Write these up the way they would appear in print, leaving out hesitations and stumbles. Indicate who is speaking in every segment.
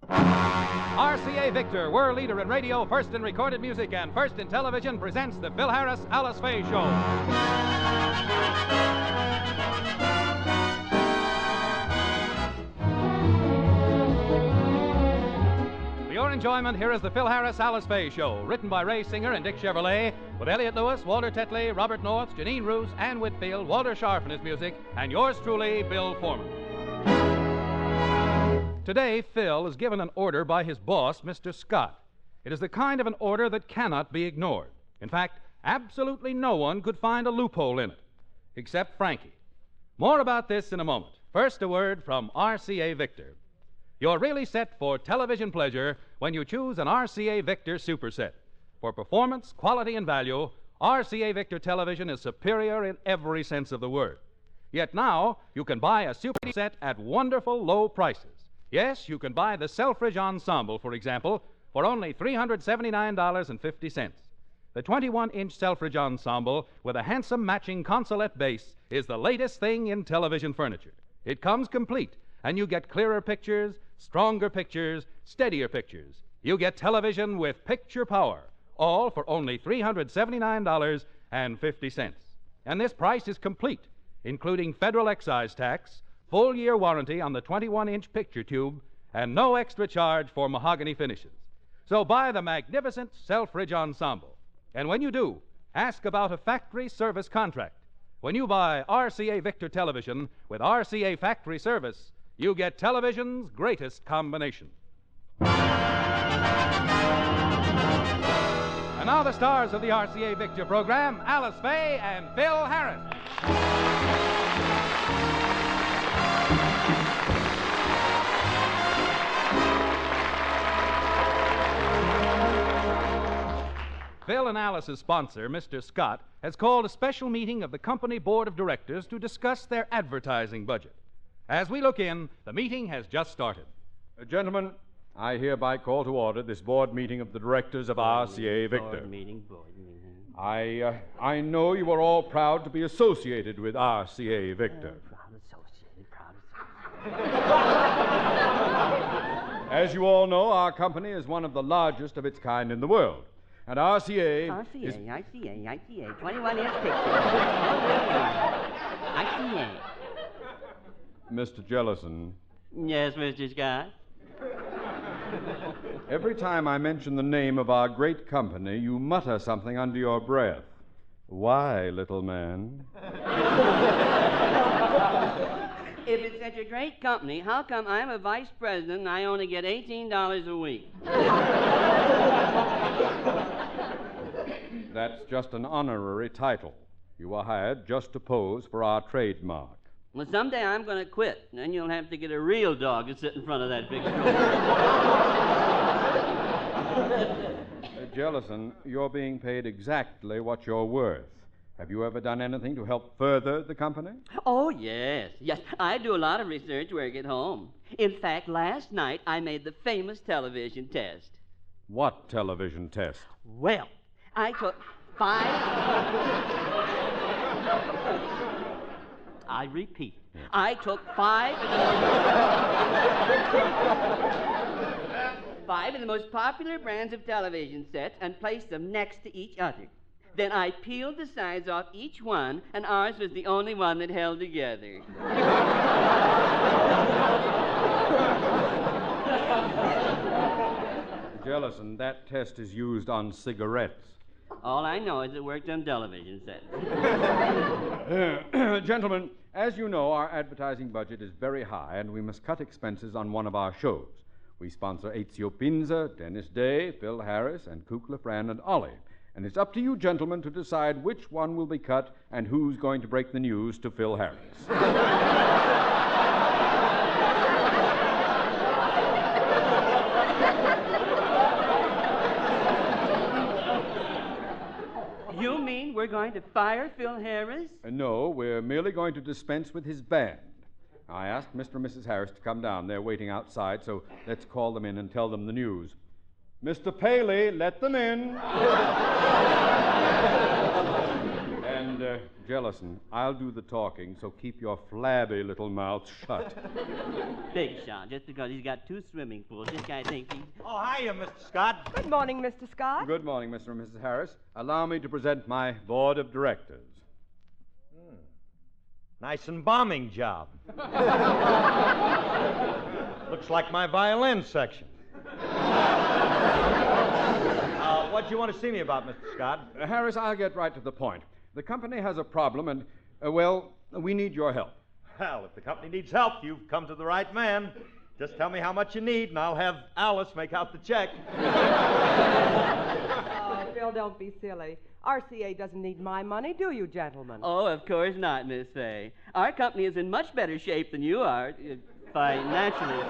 Speaker 1: RCA Victor, world leader in radio, first in recorded music, and first in television, presents the Phil Harris, Alice Faye Show. For your enjoyment, here is the Phil Harris, Alice Faye Show, written by Ray Singer and Dick Chevrolet, with Elliot Lewis, Walter Tetley, Robert North, Janine Roos, Ann Whitfield, Walter Scharf in his music, and yours truly, Bill Foreman. Today, Phil is given an order by his boss, Mr. Scott. It is the kind of an order that cannot be ignored. In fact, absolutely no one could find a loophole in it, except Frankie. More about this in a moment. First, a word from RCA Victor. You're really set for television pleasure when you choose an RCA Victor Superset. For performance, quality, and value, RCA Victor television is superior in every sense of the word. Yet now, you can buy a Superset at wonderful low prices. Yes, you can buy the Selfridge Ensemble, for example, for only $379.50. The 21-inch Selfridge Ensemble with a handsome matching consolette base is the latest thing in television furniture. It comes complete, and you get clearer pictures, stronger pictures, steadier pictures. You get television with picture power, all for only $379.50. And this price is complete, including federal excise tax, full-year warranty on the 21-inch picture tube, and no extra charge for mahogany finishes. So buy the magnificent Selfridge Ensemble. And when you do, ask about a factory service contract. When you buy RCA Victor television with RCA factory service, you get television's greatest combination. And now the stars of the RCA Victor program, Alice Faye and Phil Harris. Phil and Alice's sponsor, Mr. Scott, has called a special meeting of the company board of directors to discuss their advertising budget. As we look in, the meeting has just started.
Speaker 2: Gentlemen, I hereby call to order this board meeting of the directors of RCA Victor.
Speaker 3: Board meeting.
Speaker 2: I know you are all proud to be associated with RCA Victor.
Speaker 3: Proud
Speaker 2: As you all know, our company is one of the largest of its kind in the world. And RCA...
Speaker 3: RCA, 21-inch picture. RCA.
Speaker 2: Mr. Jellison,
Speaker 3: Yes, Mr. Scott.
Speaker 2: every time I mention the name of our great company, you mutter something under your breath. Why, little man?
Speaker 3: If it's such a great company, how come I'm a vice president and I only get $18 a week?
Speaker 2: That's just an honorary title. You were hired just to pose for our trademark.
Speaker 3: Well, someday I'm going to quit, and then you'll have to get a real dog to sit in front of that big trophy.
Speaker 2: Jellison, you're being paid exactly what you're worth. Have you ever done anything to help further the company?
Speaker 3: Oh, yes. Yes, I do a lot of research work at home. In fact, last night I made the famous television test.
Speaker 2: What television test?
Speaker 3: Well, I took 5... I repeat, I took 5 of the most popular brands of television sets and placed them next to each other. Then I peeled the sides off each one, and ours was the only one that held together.
Speaker 2: Jellison, that test is used on cigarettes.
Speaker 3: All I know is it worked on television sets.
Speaker 2: Gentlemen, as you know, our advertising budget is very high, and we must cut expenses on one of our shows. We sponsor Ezio Pinza, Dennis Day, Phil Harris, and Kukla, Fran, and Ollie. And it's up to you, gentlemen, to decide which one will be cut and who's going to break the news to Phil Harris.
Speaker 3: You mean we're going to fire Phil Harris?
Speaker 2: No, we're merely going to dispense with his band. I asked Mr. and Mrs. Harris to come down. They're waiting outside, so let's call them in and tell them the news. Mr. Paley, let them in. And Jellison, I'll do the talking, so keep your flabby little mouth shut.
Speaker 3: Big shot, just because he's got 2 swimming pools. This guy thinks he's...
Speaker 4: Oh, hiya, Mr. Scott.
Speaker 5: Good morning, Mr. Scott.
Speaker 2: Good morning, Mr. and Mrs. Harris. Allow me to present my board of directors.
Speaker 4: Nice and bombing job. Looks like my violin section. What do you want to see me about, Mr. Scott?
Speaker 2: Harris, I'll get right to the point. The company has a problem, and, well, we need your help.
Speaker 4: Well, if the company needs help, you've come to the right man. Just tell me how much you need, and I'll have Alice make out the check.
Speaker 5: Oh, Phil, don't be silly. RCA doesn't need my money, do you, gentlemen?
Speaker 3: Oh, of course not, Miss Faye. Our company is in much better shape than you are, financially.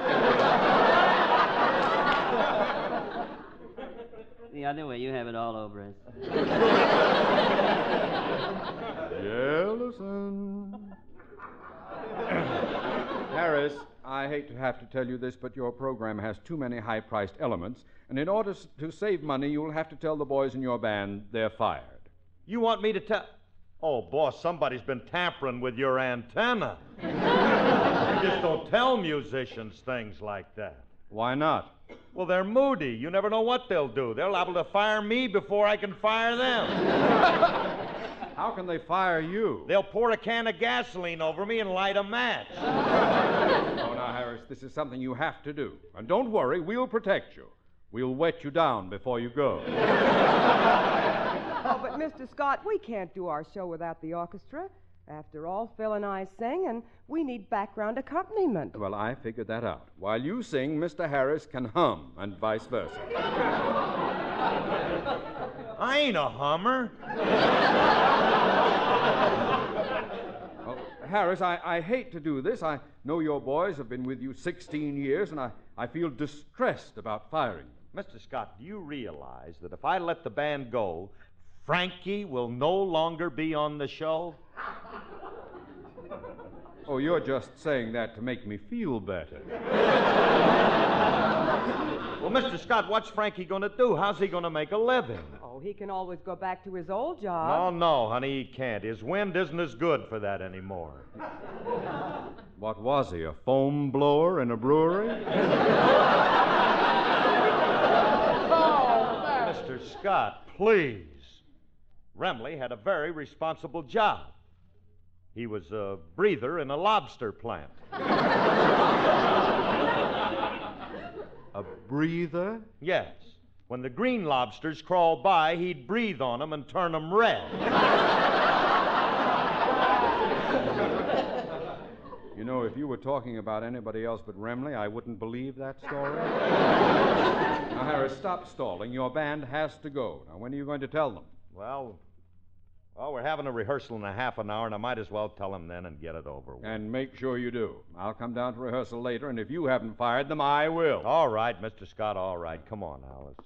Speaker 3: The other way, you have it all over us.
Speaker 2: Jellison. Harris, I hate to have to tell you this, but your program has too many high-priced elements, and in order to save money, you'll have to tell the boys in your band they're fired.
Speaker 4: You want me to tell... Oh, boss, somebody's been tampering with your antenna. You just don't tell musicians things like that.
Speaker 2: Why not?
Speaker 4: Well, they're moody. You never know what they'll do. They're liable to fire me before I can fire them.
Speaker 2: How can they fire you?
Speaker 4: They'll pour a can of gasoline over me and light a match.
Speaker 2: Oh, now, Harris, this is something you have to do. And don't worry, we'll protect you. We'll wet you down before you go.
Speaker 5: Oh, but Mr. Scott, we can't do our show without the orchestra. After all, Phil and I sing, and we need background accompaniment.
Speaker 2: Well, I figured that out. While you sing, Mr. Harris can hum, and vice versa.
Speaker 4: I ain't a hummer.
Speaker 2: Well, Harris, I hate to do this. I know your boys have been with you 16 years, and I feel distressed about firing them.
Speaker 4: Mr. Scott, do you realize that if I let the band go, Frankie will no longer be on the show?
Speaker 2: Oh, you're just saying that to make me feel better.
Speaker 4: Well, Mr. Scott, what's Frankie going to do? How's he going to make a living?
Speaker 5: Oh, he can always go back to his old job.
Speaker 4: No, honey, he can't. His wind isn't as good for that anymore.
Speaker 2: What was he, a foam blower in a brewery?
Speaker 4: Mr. Scott, please. Remley had a very responsible job. He was a breather in a lobster plant.
Speaker 2: A breather?
Speaker 4: Yes. When the green lobsters crawled by, he'd breathe on them and turn them red.
Speaker 2: You know, if you were talking about anybody else but Remley, I wouldn't believe that story. Now, Harris, stop stalling. Your band has to go. Now, when are you going to tell them?
Speaker 4: Well, we're having a rehearsal in a half an hour, and I might as well tell them then and get it over with.
Speaker 2: And make sure you do. I'll come down to rehearsal later, and if you haven't fired them, I will.
Speaker 4: All right, Mr. Scott, all right. Come on, Alice.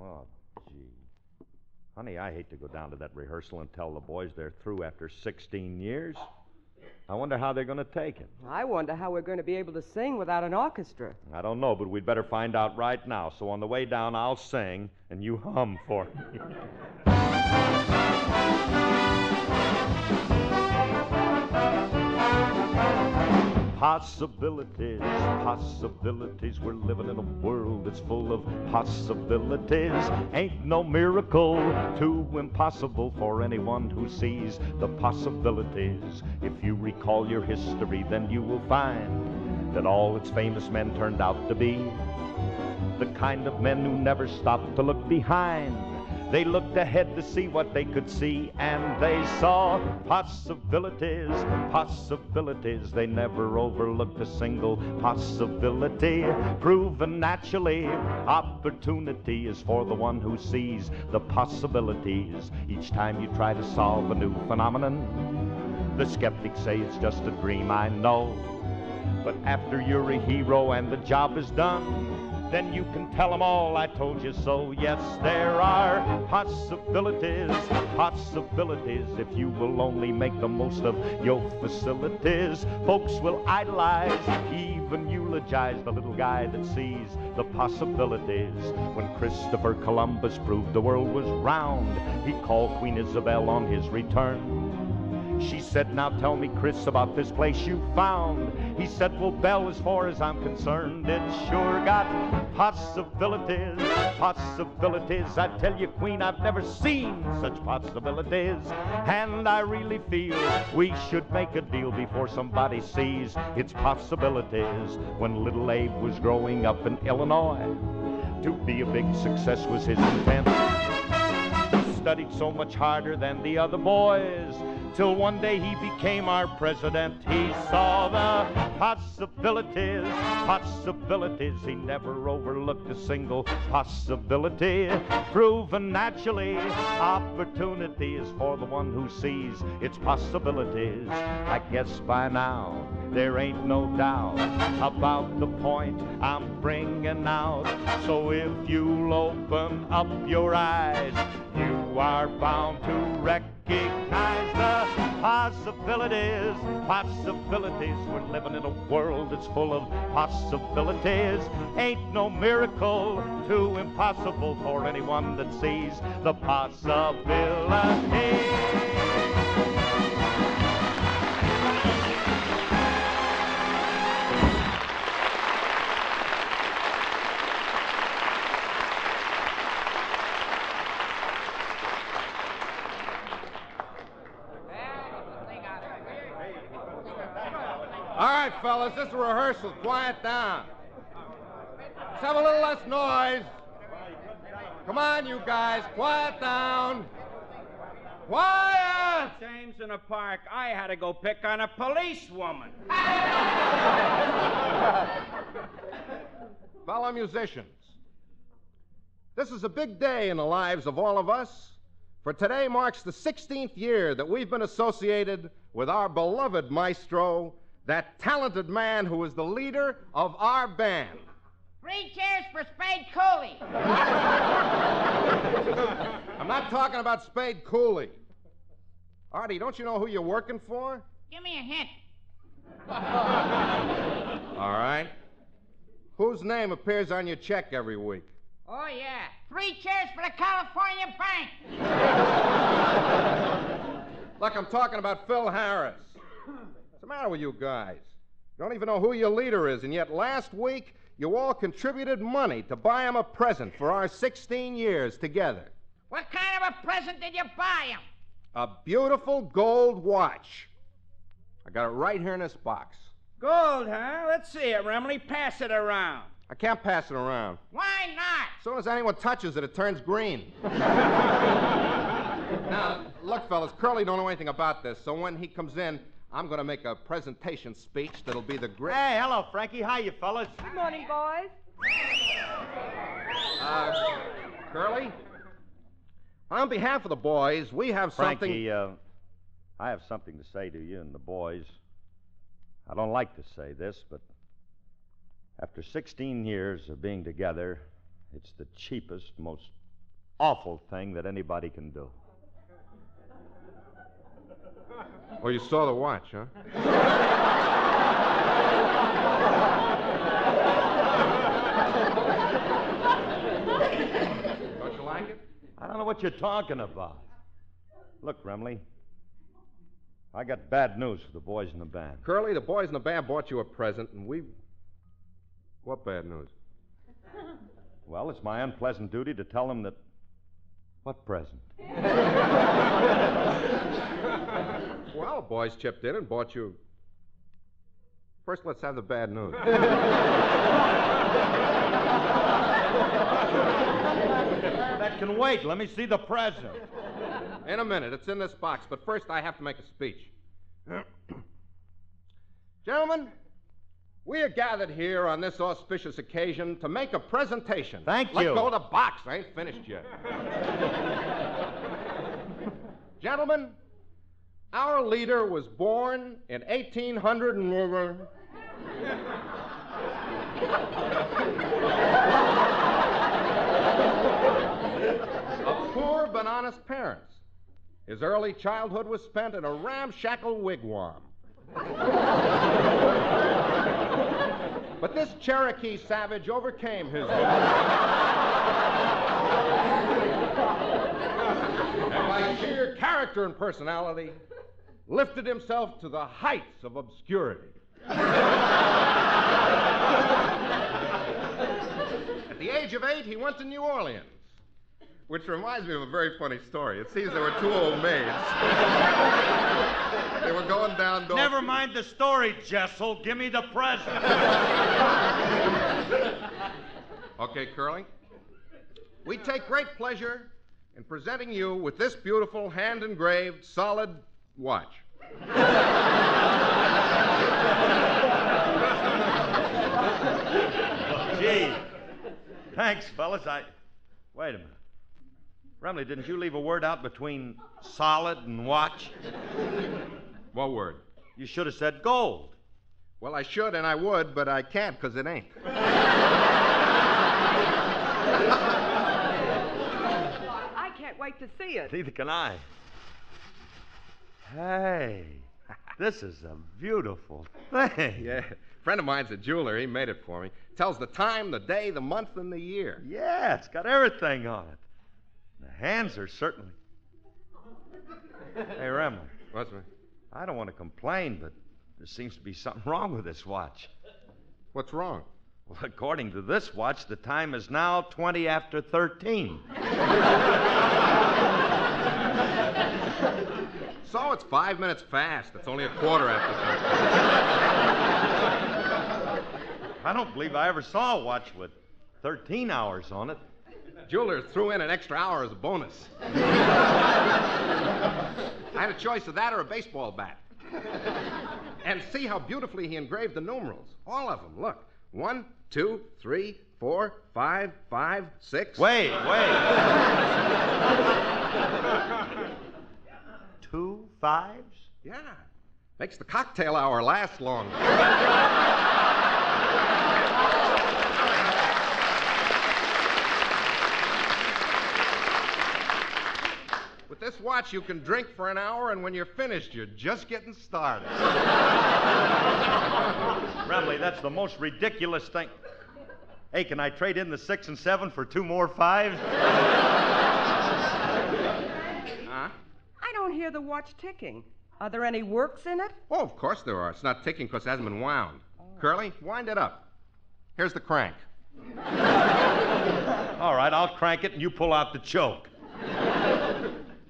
Speaker 4: Oh, gee. Honey, I hate to go down to that rehearsal and tell the boys they're through after 16 years. I wonder how they're going to take it.
Speaker 5: I wonder how we're going to be able to sing without an orchestra.
Speaker 4: I don't know, but we'd better find out right now. So on the way down, I'll sing, and you hum for me. Possibilities, possibilities. We're living in a world that's full of possibilities. Ain't no miracle too impossible for anyone who sees the possibilities. If you recall your history, then you will find that all its famous men turned out to be the kind of men who never stopped to look behind. They looked ahead to see what they could see, and they saw possibilities, possibilities. They never overlooked a single possibility. Proven naturally, opportunity is for the one who sees the possibilities. Each time you try to solve a new phenomenon, the skeptics say it's just a dream, I know. But after you're a hero and the job is done, then you can tell them all I told you so. Yes, there are possibilities, possibilities, if you will only make the most of your facilities. Folks will idolize, even eulogize the little guy that sees the possibilities. When Christopher Columbus proved the world was round, he called Queen Isabel on his return. She said, now tell me, Chris, about this place you found. He said, well, Belle, as far as I'm concerned, it's sure got possibilities, possibilities. I tell you, Queen, I've never seen such possibilities. And I really feel we should make a deal before somebody sees its possibilities. When little Abe was growing up in Illinois, to be a big success was his intent. He studied so much harder than the other boys, till one day he became our president. He saw the possibilities, possibilities. He never overlooked a single possibility. Proven naturally, opportunity is for the one who sees its possibilities. I guess by now there ain't no doubt about the point I'm bringing out. So if you'll open up your eyes, you are bound to recognize the possibilities, possibilities. We're living in a world that's full of possibilities. Ain't no miracle too impossible for anyone that sees the possibilities.
Speaker 6: All right, fellas, this is rehearsal. Quiet down. Let's have a little less noise. Come on, you guys. Quiet down. Quiet!
Speaker 7: James, in a park, I had to go pick on a policewoman.
Speaker 6: Fellow musicians, this is a big day in the lives of all of us, for today marks the 16th year that we've been associated with our beloved maestro, that talented man who is the leader of our band.
Speaker 8: 3 cheers for Spade Cooley.
Speaker 6: I'm not talking about Spade Cooley. Artie, don't you know who you're working for?
Speaker 8: Give me a hint.
Speaker 6: All right. Whose name appears on your check every week?
Speaker 8: Oh, yeah. 3 cheers for the California Bank.
Speaker 6: Look, I'm talking about Phil Harris. What's the matter with you guys? You don't even know who your leader is, and yet last week you all contributed money to buy him a present for our 16 years together.
Speaker 8: What kind of a present did you buy him?
Speaker 6: A beautiful gold watch. I got it right here in this box.
Speaker 7: Gold, huh? Let's see it, Remley. Pass it around.
Speaker 6: I can't pass it around.
Speaker 8: Why not?
Speaker 6: As soon as anyone touches it, it turns green. Now, look, fellas, Curly don't know anything about this, so when he comes in, I'm going to make a presentation speech that'll be the great...
Speaker 4: Hey, hello, Frankie. How you fellas?
Speaker 5: Good morning, boys.
Speaker 6: Curly? On behalf of the boys, we have something...
Speaker 4: Frankie, I have something to say to you and the boys. I don't like to say this, but after 16 years of being together, it's the cheapest, most awful thing that anybody can do.
Speaker 6: Oh, you saw the watch, huh? Don't you like it?
Speaker 4: I don't know what you're talking about. Look, Remley, I got bad news for the boys in the band.
Speaker 6: Curly, the boys in the band bought you a present, and we... What bad news?
Speaker 4: Well, it's my unpleasant duty to tell them that... What present?
Speaker 6: Well, the boys chipped in and bought you... First, let's have the bad news.
Speaker 4: That can wait. Let me see the present.
Speaker 6: In a minute. It's in this box. But first, I have to make a speech. Gentlemen, we are gathered here on this auspicious occasion to make a presentation.
Speaker 4: Thank
Speaker 6: Let
Speaker 4: you.
Speaker 6: go of the box. I ain't finished yet. Gentlemen, our leader was born in 1800 and... Of poor but honest parents. His early childhood was spent in a ramshackle wigwam. But this Cherokee savage overcame his and by sheer character and personality, lifted himself to the heights of obscurity. At the age of 8, he went to New Orleans, which reminds me of a very funny story. It seems there were two old maids. They were going down...
Speaker 4: Never mind the story, Jessel. Give me the present.
Speaker 6: Okay, Curly. We take great pleasure in presenting you with this beautiful hand-engraved solid watch.
Speaker 4: Gee. Thanks, fellas. Wait a minute. Remley, didn't you leave a word out between solid and watch?
Speaker 6: What word?
Speaker 4: You should have said gold.
Speaker 6: Well, I should and I would, but I can't because it ain't.
Speaker 5: I can't wait to see it.
Speaker 4: Neither can I. Hey, this is a beautiful thing.
Speaker 6: Yeah. A friend of mine's a jeweler. He made it for me. Tells the time, the day, the month, and the year.
Speaker 4: Yeah, it's got everything on it. The hands are certainly... Hey, Remley.
Speaker 6: What's that?
Speaker 4: I don't want to complain, but there seems to be something wrong with this watch.
Speaker 6: What's wrong?
Speaker 4: Well, according to this watch, the time is now 20 after 13.
Speaker 6: So it's 5 minutes fast. It's only a quarter after 13.
Speaker 4: I don't believe I ever saw a watch with 13 hours on it.
Speaker 6: Jeweler threw in an extra hour as a bonus. I had a choice of that or a baseball bat. And see how beautifully he engraved the numerals. All of them. Look. 1, 2, 3, 4, 5, 5, 6.
Speaker 4: Wait. 2 5s?
Speaker 6: Yeah. Makes the cocktail hour last longer. With this watch, you can drink for an hour, and when you're finished, you're just getting started.
Speaker 4: Remley, that's the most ridiculous thing. Hey, can I trade in the 6 and 7 for 2 more 5s?
Speaker 6: Huh?
Speaker 5: I don't hear the watch ticking. Are there any works in it?
Speaker 6: Oh, of course there are. It's not ticking because it hasn't been wound. Curly, wind it up. Here's the crank.
Speaker 4: All right, I'll crank it and you pull out the choke.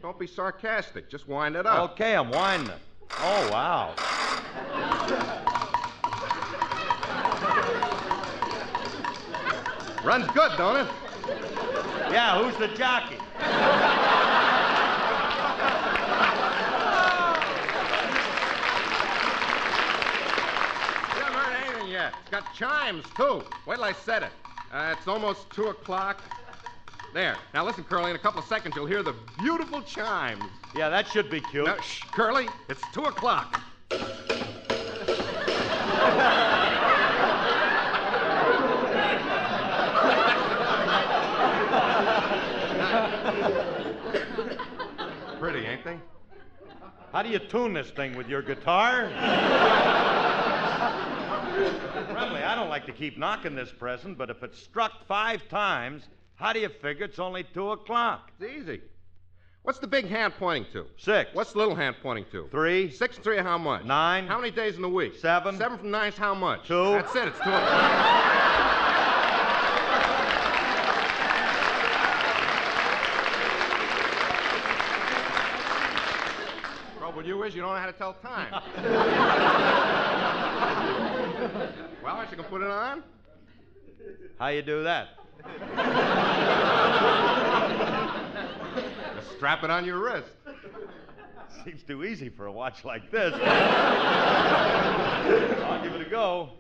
Speaker 6: Don't be sarcastic. Just wind it up.
Speaker 4: Okay, I'm winding it. Oh, wow.
Speaker 6: Runs good, don't it?
Speaker 4: Yeah, who's the jockey?
Speaker 6: You haven't heard anything yet. It's got chimes, too. Wait till I set it. It's almost 2 o'clock. There. Now listen, Curly, in a couple of seconds you'll hear the beautiful chimes.
Speaker 4: Yeah, that should be cute.
Speaker 6: Now, shh, Curly, it's 2 o'clock. Pretty, ain't they?
Speaker 4: How do you tune this thing with your guitar? Remley, I don't like to keep knocking this present, but if it's struck 5 times, how do you figure it's only 2 o'clock?
Speaker 6: It's easy. What's the big hand pointing to?
Speaker 4: 6.
Speaker 6: What's the little hand pointing to?
Speaker 4: 3.
Speaker 6: 6 and 3 how much?
Speaker 4: 9.
Speaker 6: How many days in the week?
Speaker 4: 7.
Speaker 6: 7 from 9's how much?
Speaker 4: 2.
Speaker 6: That's it. It's 2 o'clock. Trouble you is you don't know how to tell time. Well, aren't you going to put it on?
Speaker 4: How you do that?
Speaker 6: Just strap it on your wrist.
Speaker 4: Seems too easy for a watch like this. I'll give it a go.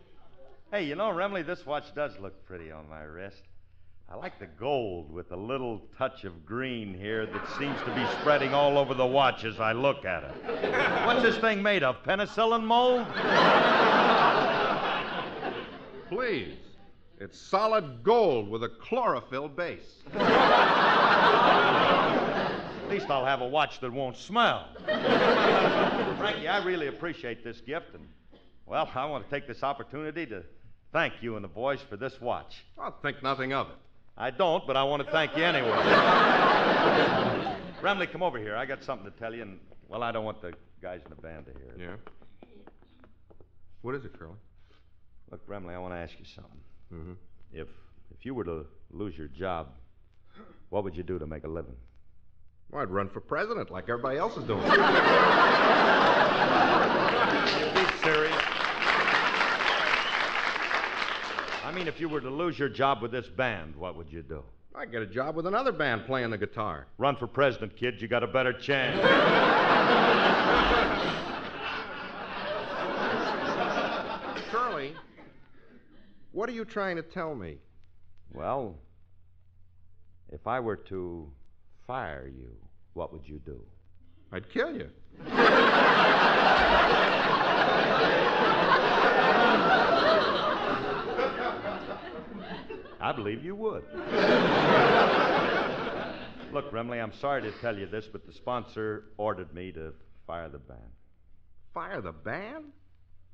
Speaker 4: Hey, you know, Remley, this watch does look pretty on my wrist. I like the gold with a little touch of green here that seems to be spreading all over the watch as I look at it. What's this thing made of? Penicillin mold?
Speaker 6: please. It's solid gold with a chlorophyll base.
Speaker 4: At least I'll have a watch that won't smell. Frankie, I really appreciate this gift, and, well, I want to take this opportunity to thank you and the boys for this watch.
Speaker 6: I'll think nothing of it.
Speaker 4: I don't, but I want to thank you anyway. Remley, come over here. I got something to tell you, and, well, I don't want the guys in the band to hear it.
Speaker 6: Yeah? What is it, Curly?
Speaker 4: Look, Remley, I want to ask you something.
Speaker 6: Mm-hmm.
Speaker 4: If you were to lose your job, what would you do to make a living?
Speaker 6: Well, I'd run for president like everybody else is doing.
Speaker 4: You be serious. I mean, if you were to lose your job with this band, what would you do?
Speaker 6: I'd get a job with another band playing the guitar.
Speaker 4: Run for president, kid. You got a better chance.
Speaker 6: Curly, what are you trying to tell me?
Speaker 4: Well, if I were to fire you, what would you do?
Speaker 6: I'd kill you.
Speaker 4: I believe you would. Look, Remley, I'm sorry to tell you this, but the sponsor ordered me to fire the band.
Speaker 6: Fire the band?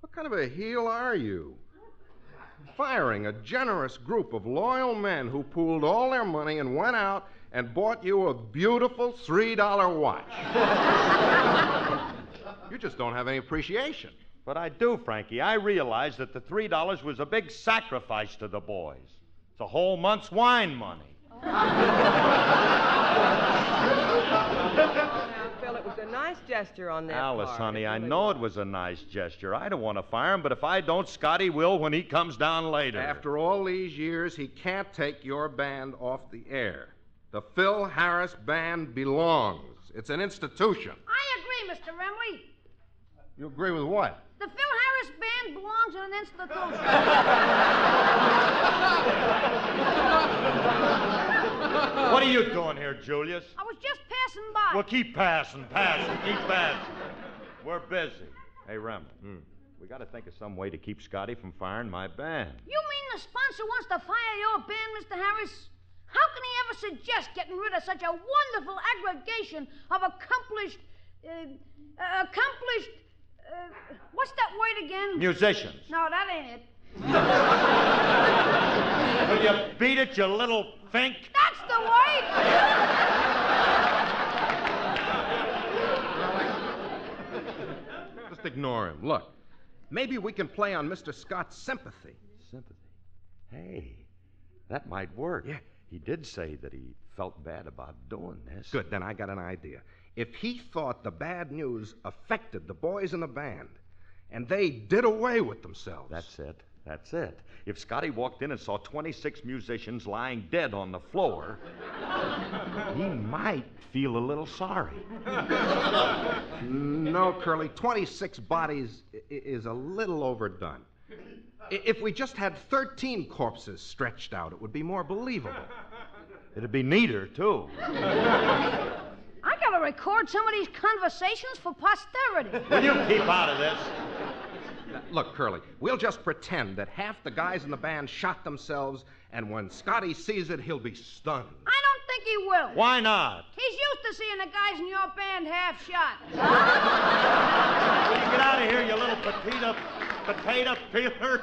Speaker 6: What kind of a heel are you? Firing a generous group of loyal men who pooled all their money and went out and bought you a beautiful $3 watch. You just don't have any appreciation.
Speaker 4: But I do, Frankie. I realize that the $3 was a big sacrifice to the boys. It's a whole month's wine money.
Speaker 5: Now, Phil, it was a nice gesture on their
Speaker 4: Alice,
Speaker 5: part.
Speaker 4: honey,
Speaker 5: It
Speaker 4: I
Speaker 5: really
Speaker 4: know
Speaker 5: was.
Speaker 4: it was a nice gesture. I don't want to fire him, but if I don't, Scotty will when he comes down later.
Speaker 6: After all these years, he can't take your band off the air. The Phil Harris Band belongs. It's an institution.
Speaker 8: I agree, Mr. Remley.
Speaker 6: You agree with what?
Speaker 8: The Phil Harris Band belongs in an institution.
Speaker 4: What are you doing here, Julius?
Speaker 8: I was just passing by.
Speaker 4: Well, keep passing, keep passing. We're busy. Hey, Rem, we got to think of some way to keep Scotty from firing my band.
Speaker 8: You mean the sponsor wants to fire your band, Mr. Harris? How can he ever suggest getting rid of such a wonderful aggregation of accomplished, what's that word again?
Speaker 4: Musicians.
Speaker 8: No, that ain't it.
Speaker 4: Will you beat it, you little fink?
Speaker 8: That's the word.
Speaker 6: Just ignore him. Look, maybe we can play on Mr. Scott's sympathy.
Speaker 4: Sympathy. Hey, that might work.
Speaker 6: Yeah.
Speaker 4: He did say that he felt bad about doing this.
Speaker 6: Good, then I got an idea. If he thought the bad news affected the boys in the band, and they did away with themselves.
Speaker 4: That's it. If Scotty walked in and saw 26 musicians lying dead on the floor, he might feel a little sorry.
Speaker 6: No, Curly, 26 bodies is a little overdone. If we just had 13 corpses stretched out, it would be more believable.
Speaker 4: It'd be neater, too.
Speaker 8: I gotta record some of these conversations for posterity.
Speaker 4: Will you keep out of this?
Speaker 6: Look, Curly, we'll just pretend that half the guys in the band shot themselves, and when Scotty sees it, he'll be stunned.
Speaker 8: I don't think he will.
Speaker 4: Why not?
Speaker 8: He's used to seeing the guys in your band half shot.
Speaker 4: Will you get out of here, you little potato peeler?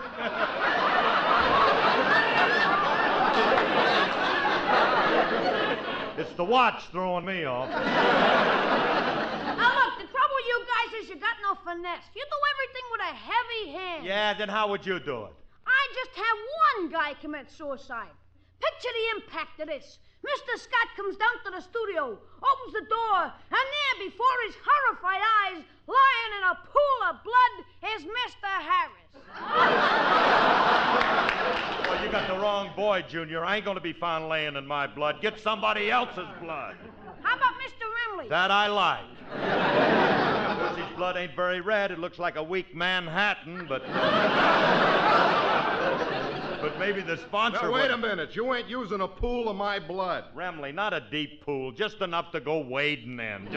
Speaker 4: It's the watch throwing me off.
Speaker 8: Now, look, the trouble with you guys is you got no finesse. You do everything with a heavy hand.
Speaker 4: Yeah, then how would you do it?
Speaker 8: I just have one guy commit suicide. Picture the impact of this. Mr. Scott comes down to the studio, opens the door, and there before his horrified eyes, lying in a pool of blood, is Mr. Harris.
Speaker 4: Well, you got the wrong boy, Junior. I ain't going to be found laying in my blood. Get somebody else's blood.
Speaker 8: How about Mr. Remley?
Speaker 4: That I like. His blood ain't very red. It looks like a weak Manhattan, but maybe the sponsor...
Speaker 6: Now, wait a minute. You ain't using a pool of my blood.
Speaker 4: Remley, not a deep pool, just enough to go wading in.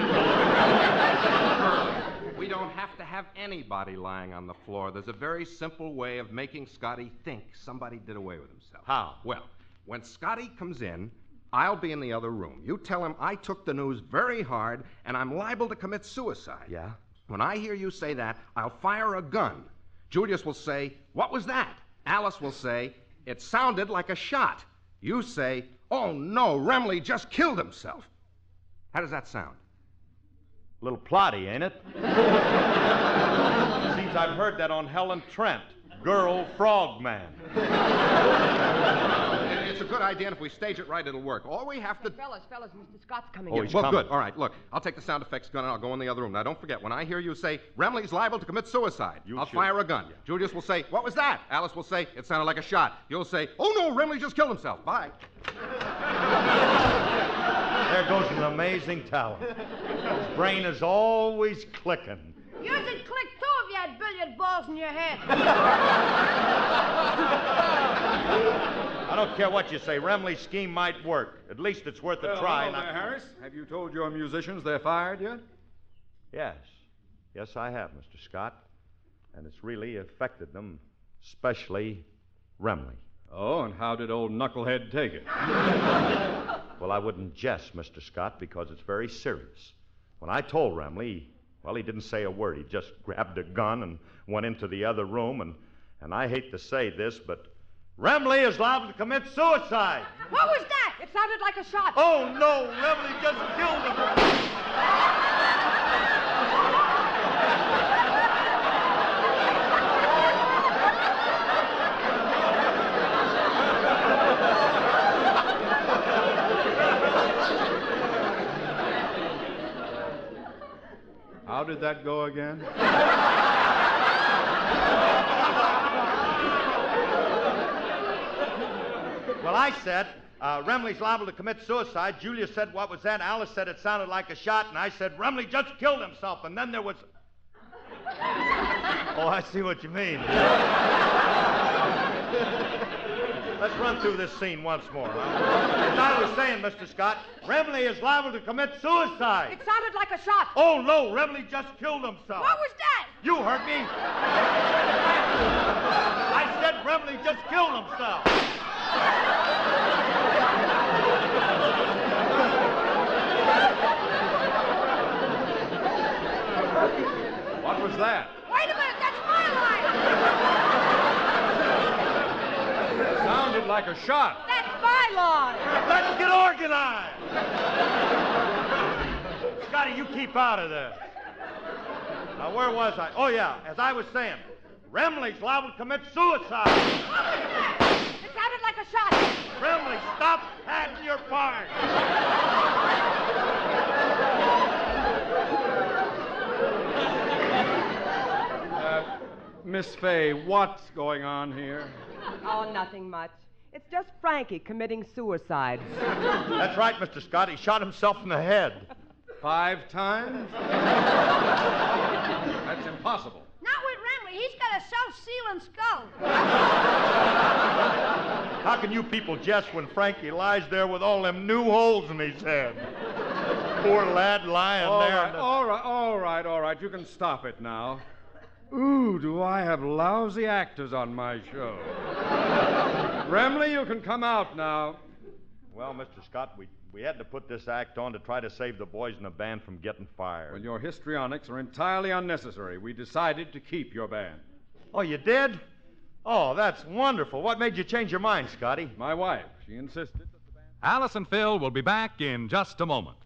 Speaker 6: We don't have to have anybody lying on the floor. There's a very simple way of making Scotty think somebody did away with himself.
Speaker 2: How?
Speaker 6: Well, when Scotty comes in, I'll be in the other room. You tell him I took the news very hard and I'm liable to commit suicide.
Speaker 2: Yeah?
Speaker 6: When I hear you say that, I'll fire a gun. Julius will say, "What was that?" Alice will say, "It sounded like a shot." You say, "Oh, no, Remley just killed himself." How does that sound?
Speaker 4: A little plotty, ain't it? Seems I've heard that on Helen Trent, Girl Frogman.
Speaker 6: It's a good idea, and if we stage it right, it'll work. All we have to...
Speaker 5: Fellas, Mr. Scott's coming
Speaker 4: Oh,
Speaker 5: in.
Speaker 4: he's
Speaker 6: Well,
Speaker 4: coming.
Speaker 6: good. All right, look, I'll take the sound effects gun and I'll go in the other room. Now, don't forget, when I hear you say, "Remley's liable to commit suicide," I'll fire a gun. Julius will say, "What was that?" Alice will say, "It sounded like a shot." You'll say, "Oh, no, Remley just killed himself." Bye.
Speaker 4: There goes an amazing talent. His brain is always clicking.
Speaker 8: Yours would click too if you had billiard balls in your head.
Speaker 4: I don't care what you say. Remley's scheme might work. At least it's worth a try.
Speaker 2: Hello there, Harris. Have you told your musicians they're fired yet?
Speaker 4: Yes. Yes, I have, Mr. Scott. And it's really affected them, especially Remley.
Speaker 2: Oh, and how did old Knucklehead take it?
Speaker 4: Well, I wouldn't jest, Mr. Scott, because it's very serious. When I told Remley, well, he didn't say a word. He just grabbed a gun and went into the other room, and I hate to say this, but Remley is liable to commit suicide.
Speaker 5: What was that? It sounded like a shot.
Speaker 4: Oh, no, Remley just killed him.
Speaker 2: How did that go again?
Speaker 4: Well, I said, Remley's liable to commit suicide. Julia said, "What was that?" Alice said it sounded like a shot, and I said, "Remley just killed himself." And then there was... Oh, I see what you mean. Let's run through this scene once more. As I was saying, Mr. Scott, Remley is liable to commit suicide.
Speaker 5: It sounded like a shot.
Speaker 4: Oh, no, Remley just killed himself.
Speaker 8: What was that?
Speaker 4: You heard me. I said Remley just killed himself.
Speaker 2: What was that?
Speaker 8: Wait a minute, that's my line.
Speaker 2: It sounded like a shot.
Speaker 8: That's my line.
Speaker 4: Let's get organized. Scotty, you keep out of this. Now, where was I? Oh, yeah, as I was saying, Remley's liable to commit suicide.
Speaker 8: It sounded like a shot.
Speaker 4: Remley, stop padding your part.
Speaker 2: Miss Faye, what's going on here?
Speaker 5: Oh, nothing much. It's just Frankie committing suicide.
Speaker 4: That's right, Mr. Scott. He shot himself in the head.
Speaker 2: 5 times? That's impossible.
Speaker 8: Not with Remley. He's got a self-sealing skull.
Speaker 4: How can you people jest when Frankie lies there with all them new holes in his head? Poor lad lying there.
Speaker 2: All right. You can stop it now. Ooh, do I have lousy actors on my show. Remley, you can come out now.
Speaker 4: Well, Mr. Scott, we had to put this act on to try to save the boys in the band from getting fired.
Speaker 2: Well, your histrionics are entirely unnecessary. We decided to keep your band.
Speaker 4: Oh, you did? Oh, that's wonderful. What made you change your mind, Scotty?
Speaker 2: My wife, she insisted that the band...
Speaker 1: Alice and Phil will be back in just a moment.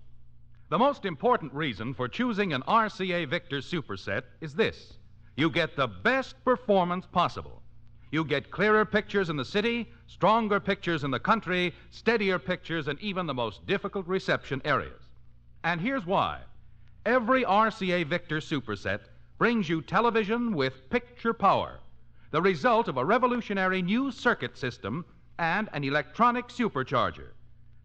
Speaker 1: The most important reason for choosing an RCA Victor superset is this. You get the best performance possible. You get clearer pictures in the city, stronger pictures in the country, steadier pictures in even the most difficult reception areas. And here's why. Every RCA Victor superset brings you television with picture power, the result of a revolutionary new circuit system and an electronic supercharger.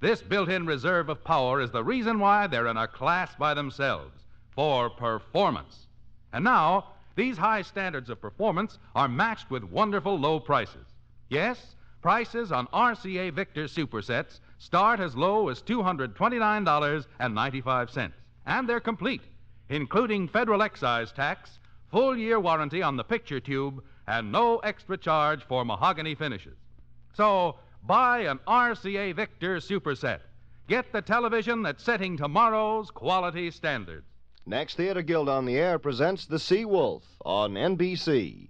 Speaker 1: This built-in reserve of power is the reason why they're in a class by themselves, for performance. And now, these high standards of performance are matched with wonderful low prices. Yes, prices on RCA Victor supersets start as low as $229.95, and they're complete. including federal excise tax, full year warranty on the picture tube, and no extra charge for mahogany finishes. So, buy an RCA Victor Superset. Get the television that's setting tomorrow's quality standards.
Speaker 9: Next, Theater Guild on the Air presents The Sea Wolf on NBC.